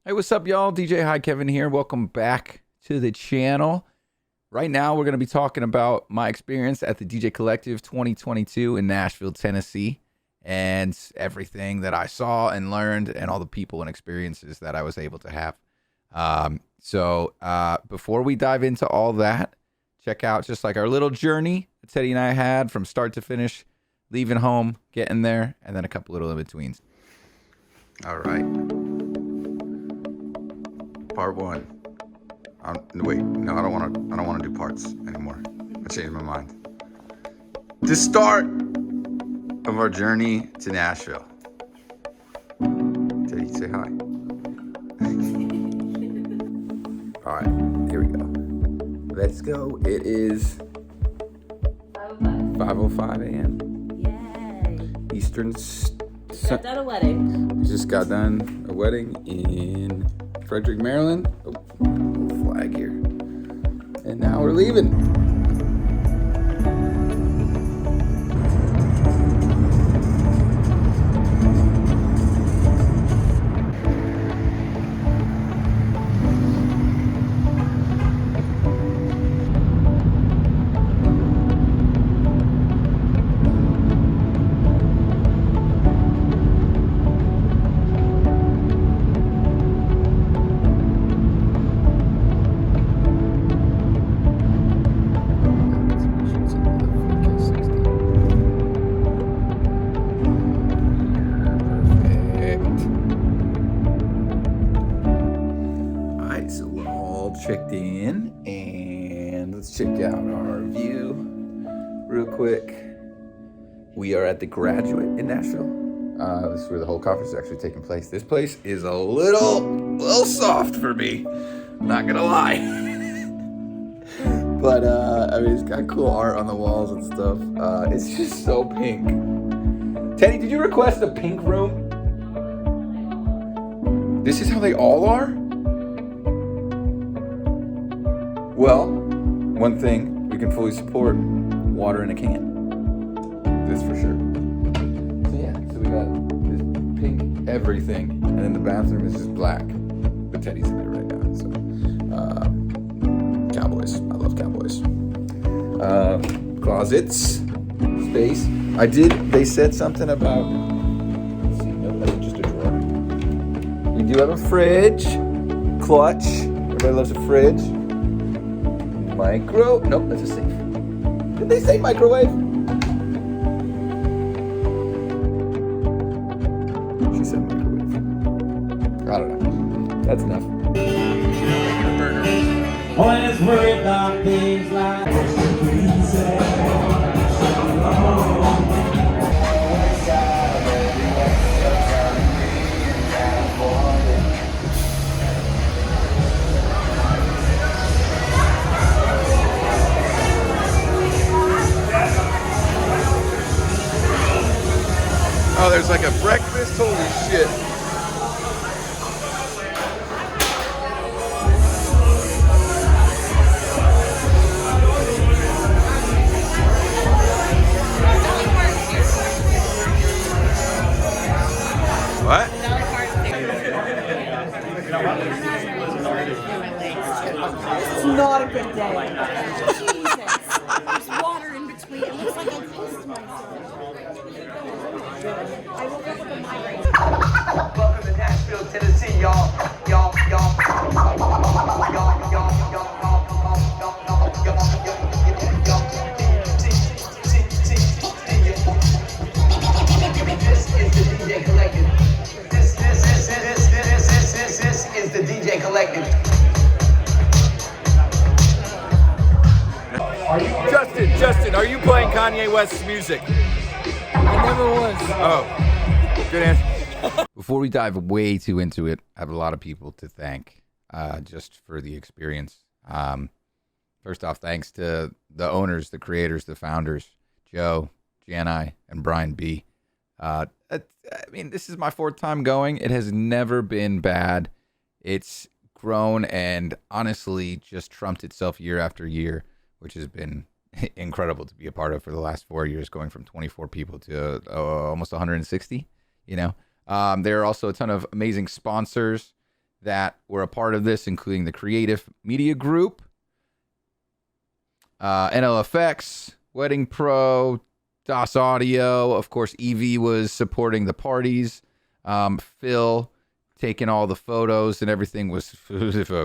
Hey, what's up, y'all? DJ Hi Kevin here. Welcome back to the channel. Right now, we're going to be talking about my experience at the DJ Collective 2022 in Nashville, Tennessee, and everything that I saw and learned and all the people and experiences that I was able to have. Before we dive into all that, check out just like our little journey that Teddy and I had from start to finish, leaving home, getting there, and then a couple little in-betweens. All right. Part one. Wait, no, I don't want to do parts anymore. I changed my mind. The start of our journey to Nashville. Teddy, say hi. All right, here we go. Let's go. It is 5:05 a.m. Yay. Eastern. Got done a wedding. We just got done a wedding in Frederick, Maryland. Oh, little flag here. And now we're leaving. Checked in, and let's check out our view real quick. We are at the Graduate in Nashville. This is where the whole conference is actually taking place. This place is a little soft for me, not gonna lie. But I mean, it's got cool art on the walls and stuff. It's just so pink. Teddy, did you request a pink room? This is how they all are? Well, one thing we can fully support, water in a can. That's for sure. So yeah, so we got this pink everything, and then the bathroom is just black. But Teddy's in there right now, so. Cowboys, I love Cowboys. Closets, space. They said something about, let's see, no, that's just a drawer. We do have a fridge, clutch. Everybody loves a fridge. Nope, that's a safe. Did they say microwave? She said microwave. I don't know. That's enough. Always worry about things like Oh, there's like a breakfast? Holy shit. What? It's not a good day. Jesus. There's water in between. It looks like I pissed myself. I woke up with a migraine. Welcome to Nashville, Tennessee, y'all. This is the DJ Collective. This is the DJ Collective. Justin, are you playing Kanye West's music? I never was. Oh, good answer. Before we dive way too into it, I have a lot of people to thank just for the experience. First off, thanks to the owners, the creators, the founders, Joe, Jani, and Brian B. I mean, this is my fourth time going. It has never been bad. It's grown and honestly just trumped itself year after year, which has been incredible to be a part of for the last 4 years, going from 24 people to almost 160, you know. There are also a ton of amazing sponsors that were a part of this, including the Creative Media Group, NLFX, Wedding Pro, DOS Audio. Of course, Evie was supporting the parties. Phil taking all the photos and everything was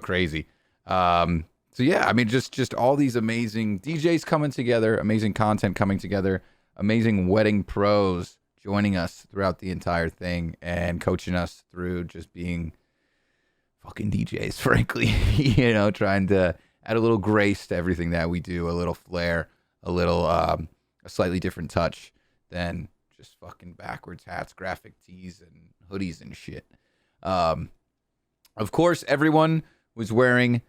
crazy. So yeah, I mean, just all these amazing DJs coming together, amazing content coming together, amazing wedding pros joining us throughout the entire thing and coaching us through just being fucking DJs, frankly. You know, trying to add a little grace to everything that we do, a little flair, a little a slightly different touch than just fucking backwards hats, graphic tees, and hoodies and shit. Of course, everyone was wearing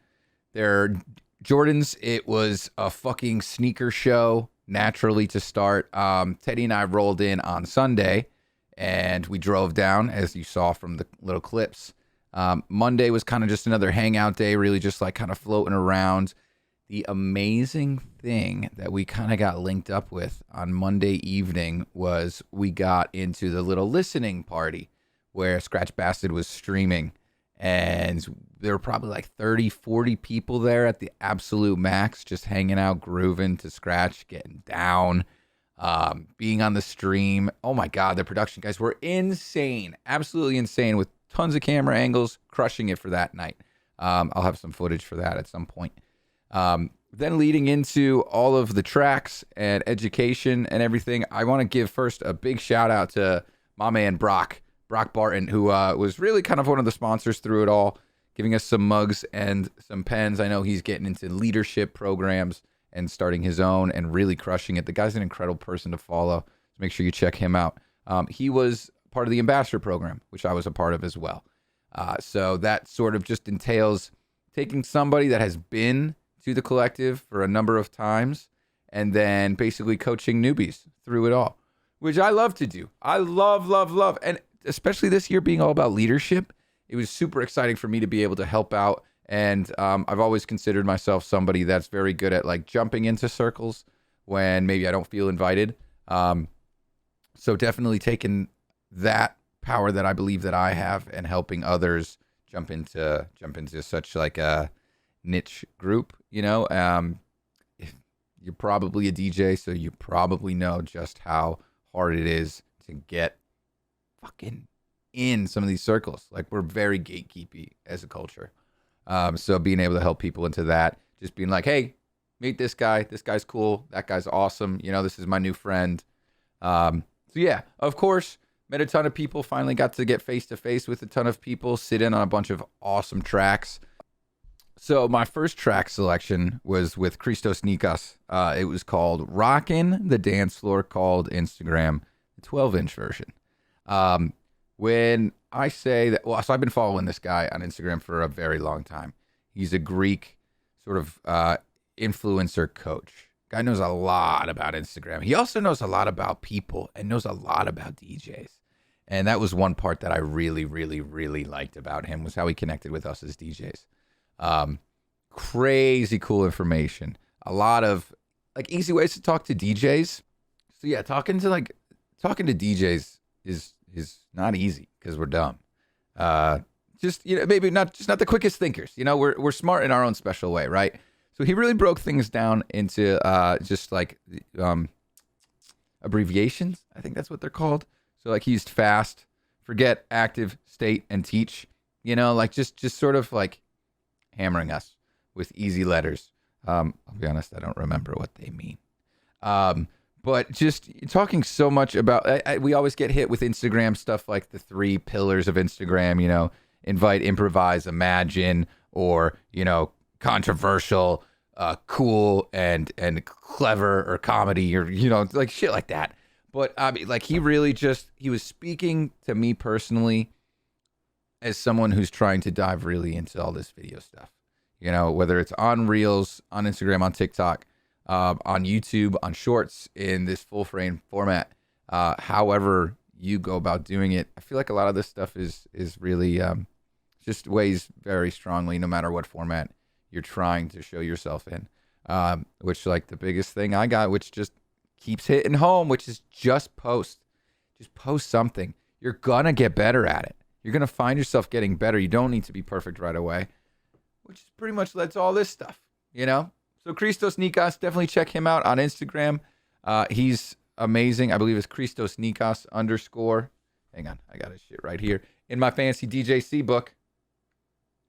their Jordans. It was a fucking sneaker show, naturally, to start. Teddy and I rolled in on Sunday, and we drove down, as you saw from the little clips. Monday was kind of just another hangout day, really just like kind of floating around. The amazing thing that we kind of got linked up with on Monday evening was we got into the little listening party where Scratch Bastard was streaming, and there were probably like 30, 40 people there at the absolute max, just hanging out, grooving to Scratch, getting down, being on the stream. Oh my God, the production guys were insane, absolutely insane, with tons of camera angles, crushing it for that night. I'll have some footage for that at some point. Then leading into all of the tracks and education and everything, I want to give first a big shout out to my man Brock Barton, who was really kind of one of the sponsors through it all, giving us some mugs and some pens. I know he's getting into leadership programs and starting his own and really crushing it. The guy's an incredible person to follow, so make sure you check him out. He was part of the ambassador program, which I was a part of as well. So that sort of just entails taking somebody that has been to the collective for a number of times and then basically coaching newbies through it all, which I love to do. I love. And especially this year being all about leadership, it was super exciting for me to be able to help out. And I've always considered myself somebody that's very good at like jumping into circles when maybe I don't feel invited. So definitely taking that power that I believe that I have and helping others jump into such like a niche group, you know. If you're probably a DJ, so you probably know just how hard it is to get fucking in some of these circles. Like, we're very gatekeepy as a culture. So being able to help people into that, just being like, hey, meet this guy. This guy's cool. That guy's awesome. You know, this is my new friend. So yeah, of course, met a ton of people. Finally got to get face to face with a ton of people, sit in on a bunch of awesome tracks. So my first track selection was with Christos Nikas. It was called Rockin' the Dance Floor, called Instagram, the 12-inch version. When I say that, well, so I've been following this guy on Instagram for a very long time. He's a Greek sort of influencer coach. Guy knows a lot about Instagram. He also knows a lot about people and knows a lot about DJs. And that was one part that I really, really, really liked about him, was how he connected with us as DJs. Crazy cool information. A lot of like easy ways to talk to DJs. So yeah, talking to DJs is not easy because we're dumb. Just, you know, maybe not the quickest thinkers. You know, we're smart in our own special way, right? So he really broke things down into just like abbreviations. I think that's what they're called. So like he used fast, forget, active, state, and teach. You know, like just sort of like hammering us with easy letters. I'll be honest, I don't remember what they mean. But just talking so much about, we always get hit with Instagram stuff like the 3 pillars of Instagram, you know, invite, improvise, imagine, or, you know, controversial, cool, and clever, or comedy, or, you know, like shit like that. But I mean, like, he really he was speaking to me personally as someone who's trying to dive really into all this video stuff, you know, whether it's on Reels, on Instagram, on TikTok, on YouTube, on Shorts, in this full frame format, however you go about doing it. I feel like a lot of this stuff is really just weighs very strongly, no matter what format you're trying to show yourself in. Which, like, the biggest thing I got, which just keeps hitting home, which is just post something. You're gonna get better at it. You're going to find yourself getting better. You don't need to be perfect right away, which is pretty much led to all this stuff, you know? So Christos Nikos, definitely check him out on Instagram. He's amazing. I believe it's Christos Nikos _ Hang on, I got his shit right here in my fancy DJC book.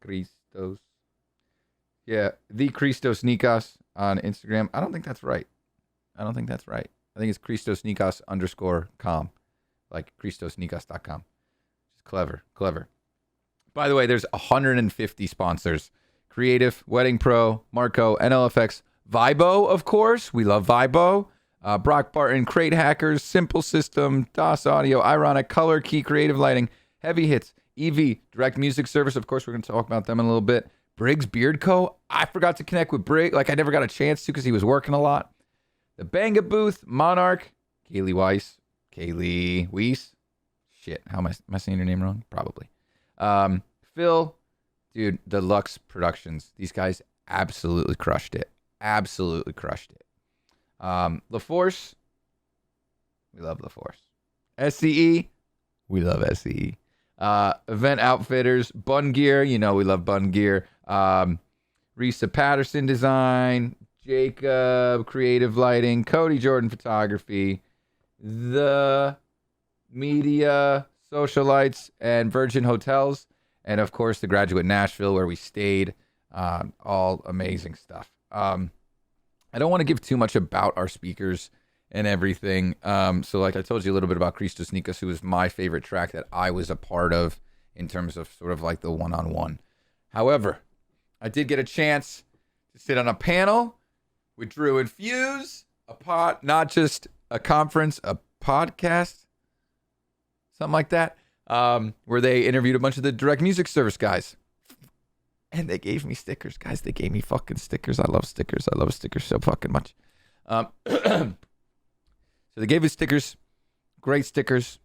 Christos. Yeah, the Christos Nikos on Instagram. I don't think that's right. I think it's Christos Nikos _ like ChristosNikos.com. Just clever. By the way, there's 150 sponsors. Creative, Wedding Pro, Marco, NLFX, Vibo, of course. We love Vibo. Brock Barton, Crate Hackers, Simple System, DOS Audio, Ironic, Color Key, Creative Lighting, Heavy Hits, EV, Direct Music Service. Of course, we're going to talk about them in a little bit. Briggs Beard Co. I forgot to connect with Briggs. Like, I never got a chance to because he was working a lot. The Banga Booth, Monarch, Kaylee Weiss. Shit, how am I saying your name wrong? Probably. Phil, dude, Deluxe Productions. These guys absolutely crushed it. LaForce, we love LaForce. SCE, we love SCE. Event Outfitters, Bun Gear, you know we love Bun Gear. Risa Patterson Design, Jacob Creative Lighting, Cody Jordan Photography, The Media, Socialites, and Virgin Hotels, and of course the Graduate Nashville where we stayed. All amazing stuff. I don't want to give too much about our speakers and everything. So like I told you a little bit about Christos Nikos, who was my favorite track that I was a part of in terms of sort of like the one-on-one. However, I did get a chance to sit on a panel with Drew and Fuse, not just a conference, a podcast, something like that, where they interviewed a bunch of the Direct Music Service guys. And they gave me stickers, guys. They gave me fucking stickers. I love stickers. I love stickers so fucking much. So they gave me stickers. Great stickers.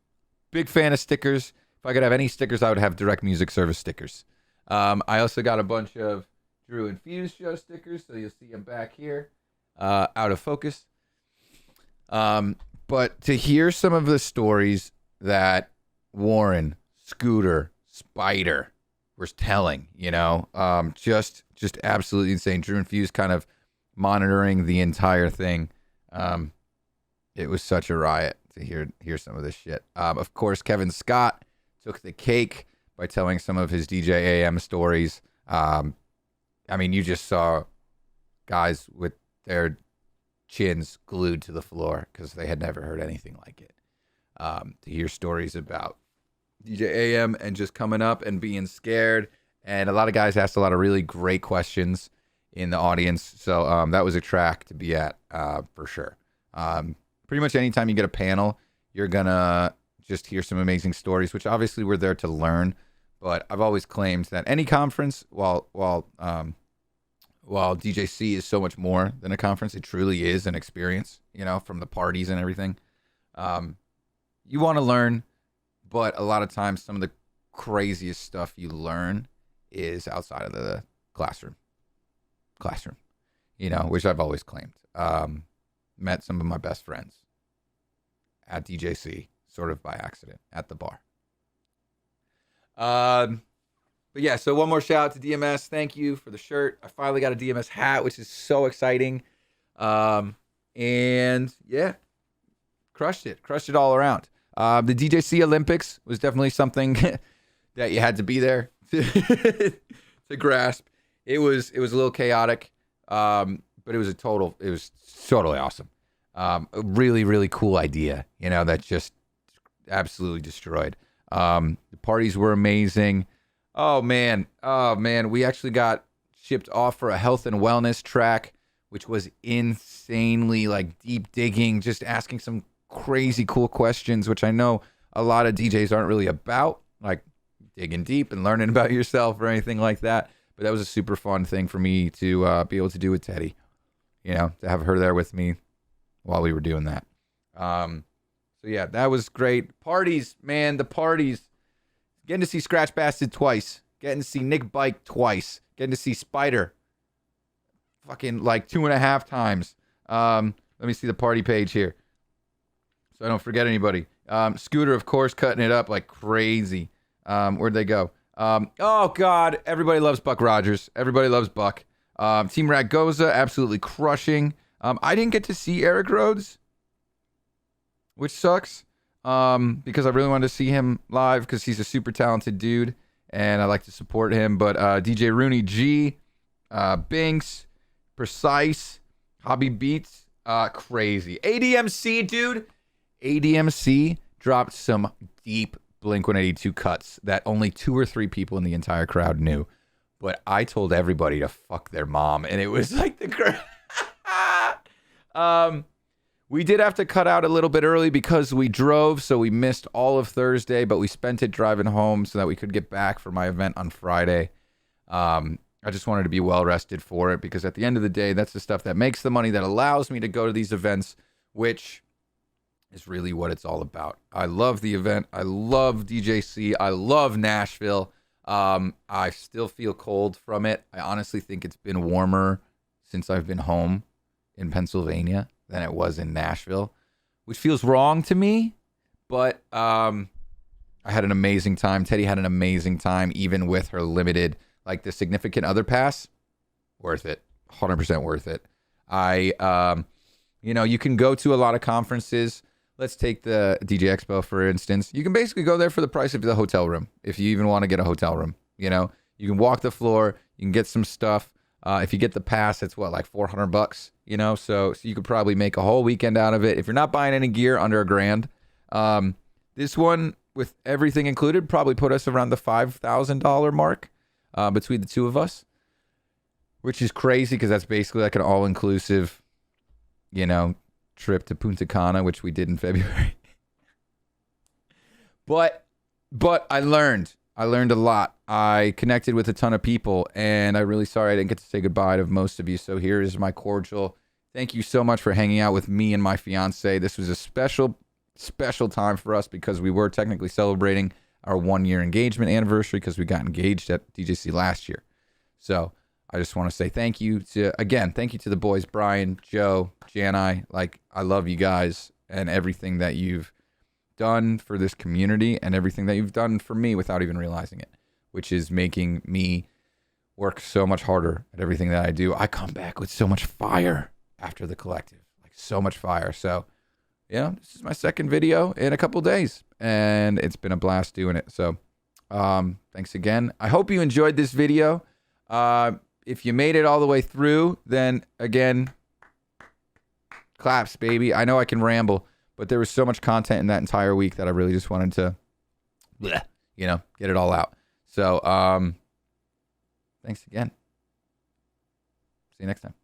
Big fan of stickers. If I could have any stickers, I would have Direct Music Service stickers. I also got a bunch of Drew and Fuse show stickers, so you'll see them back here, out of focus. But to hear some of the stories that Warren, Scooter, Spider was telling, you know, just absolutely insane. Drew and Fuse kind of monitoring the entire thing. It was such a riot to hear some of this shit. Of course, Kevin Scott took the cake by telling some of his DJ AM stories. I mean, you just saw guys with their chins glued to the floor because they had never heard anything like it. To hear stories about DJ AM and just coming up and being scared. And a lot of guys asked a lot of really great questions in the audience. So that was a track to be at for sure. Pretty much anytime you get a panel, you're going to just hear some amazing stories, which obviously we're there to learn. But I've always claimed that any conference, while DJC is so much more than a conference, it truly is an experience, you know, from the parties and everything. You want to learn, but a lot of times some of the craziest stuff you learn is outside of the classroom, you know, which I've always claimed. Met some of my best friends at DJC, sort of by accident, at the bar. But yeah, so one more shout out to DMS. Thank you for the shirt. I finally got a DMS hat, which is so exciting. And yeah, crushed it all around. The DJC Olympics was definitely something that you had to be there to grasp. It was a little chaotic, but it was totally awesome. A really, really cool idea, you know, that just absolutely destroyed. The parties were amazing. Oh man, we actually got shipped off for a health and wellness track, which was insanely like deep digging, just asking some crazy cool questions, which I know a lot of DJs aren't really about, like digging deep and learning about yourself or anything like that. But that was a super fun thing for me to be able to do with Teddy, you know, to have her there with me while we were doing that. So yeah, that was great. Parties, man, the parties. Getting to see Scratch Bastard twice. Getting to see Nick Bike twice. Getting to see Spider fucking like 2.5 times. Let me see the party page here, so I don't forget anybody. Scooter, of course, cutting it up like crazy. Where'd they go? Oh, God. Everybody loves Buck Rogers. Everybody loves Buck. Team Ragoza, absolutely crushing. I didn't get to see Eric Rhodes, which sucks, because I really wanted to see him live because he's a super talented dude, and I like to support him. But DJ Rooney G, Binks, Precise, Hobby Beats, crazy. ADMC, dude. ADMC dropped some deep Blink-182 cuts that only 2 or 3 people in the entire crowd knew. But I told everybody to fuck their mom, and it was like the... We did have to cut out a little bit early because we drove, so we missed all of Thursday, but we spent it driving home so that we could get back for my event on Friday. I just wanted to be well rested for it because at the end of the day, that's the stuff that makes the money that allows me to go to these events, which is really what it's all about. I love the event. I love DJC. I love Nashville. I still feel cold from it. I honestly think it's been warmer since I've been home in Pennsylvania than it was in Nashville, which feels wrong to me, but I had an amazing time. Teddy had an amazing time, even with her limited, like the significant other pass. Worth it. 100% worth it. You can go to a lot of conferences. Let's take the DJ Expo, for instance. You can basically go there for the price of the hotel room, if you even want to get a hotel room. You can walk the floor, you can get some stuff. If you get the pass, it's what, like $400, so you could probably make a whole weekend out of it. If you're not buying any gear under $1,000, this one with everything included probably put us around the $5,000 mark between the two of us, which is crazy because that's basically like an all-inclusive, trip to Punta Cana, which we did in February. But I learned a lot. I connected with a ton of people, and I'm really sorry I didn't get to say goodbye to most of you. So here is my cordial thank you so much for hanging out with me and my fiance. This was a special, special time for us because we were technically celebrating our 1-year engagement anniversary because we got engaged at DJC last year. So I just want to say thank you to the boys, Brian, Joe, Jani. Like, I love you guys and everything that you've done for this community and everything that you've done for me without even realizing it, which is making me work so much harder at everything that I do. I come back with so much fire after the collective, like so much fire. So, this is my second video in a couple days, and it's been a blast doing it. So, thanks again. I hope you enjoyed this video. If you made it all the way through, then again, claps, baby. I know I can ramble, but there was so much content in that entire week that I really just wanted to, get it all out. So, thanks again. See you next time.